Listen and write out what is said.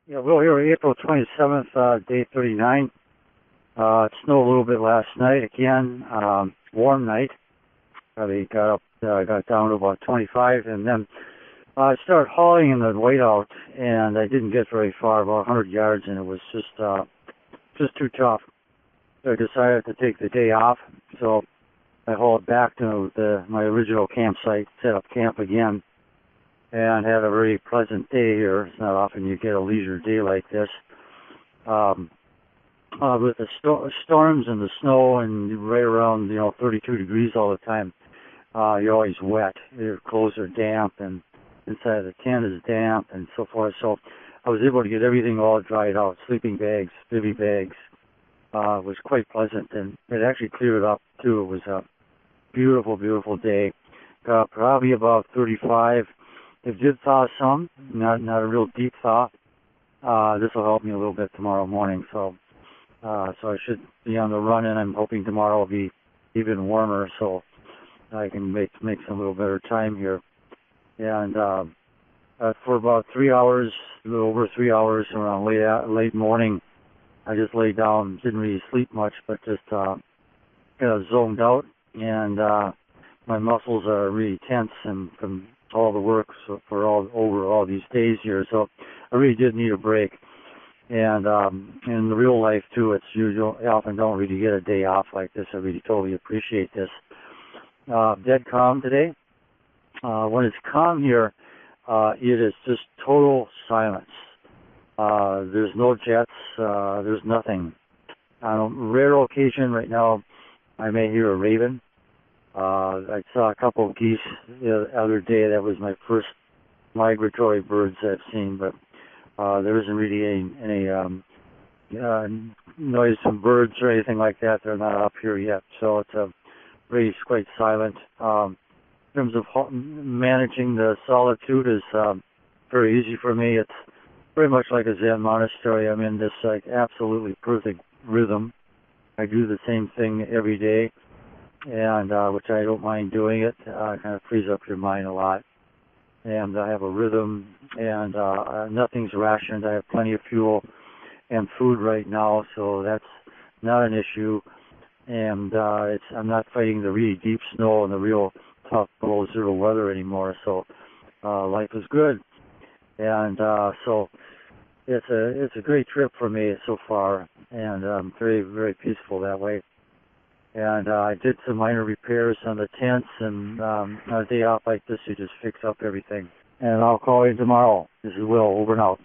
Yeah, well, here April 27th, day 39. It snowed a little bit last night again. Warm night. Probably got down to about 25, and then I started hauling in the whiteout, and I didn't get very far, about 100 yards, and it was just too tough. So I decided to take the day off. So I hauled back to my original campsite, set up camp again, and had a very pleasant day here. It's not often you get a leisure day like this. With the storms and the snow and right around 32 degrees all the time, you're always wet. Your clothes are damp, and inside the tent is damp, and so forth. So I was able to get everything all dried out. Sleeping bags, bivy bags. It was quite pleasant, and it actually cleared up too. It was a beautiful, beautiful day. Probably about 35. It did thaw some, not a real deep thaw. This will help me a little bit tomorrow morning. So I should be on the run, and I'm hoping tomorrow will be even warmer, so I can make some little better time here. And for about 3 hours, a little over 3 hours, around late morning, I just laid down, didn't really sleep much, but just kind of zoned out, and my muscles are really tense and from all the work for all these days here. So I really did need a break. And in the real life too, it's usual. I often don't really get a day off like this. I really totally appreciate this. Dead calm today. When it's calm here, it is just total silence. There's no jets. There's nothing. On a rare occasion right now, I may hear a raven. I saw a couple of geese the other day. That was my first migratory birds I've seen, but there isn't really any noise from birds or anything like that. They're not up here yet, so it's really quite silent. In terms of managing the solitude is very easy for me. It's very much like a Zen monastery. I'm in this absolutely perfect rhythm. I do the same thing every day, and which I don't mind doing it. Kind of frees up your mind a lot. And I have a rhythm, and nothing's rationed. I have plenty of fuel and food right now, so that's not an issue. And I'm not fighting the really deep snow and the real tough below zero weather anymore. So life is good, and so it's a great trip for me so far, and very, very peaceful that way. And I did some minor repairs on the tents, and on a day off like this, you just fix up everything. And I'll call you tomorrow. This is Will, over and out.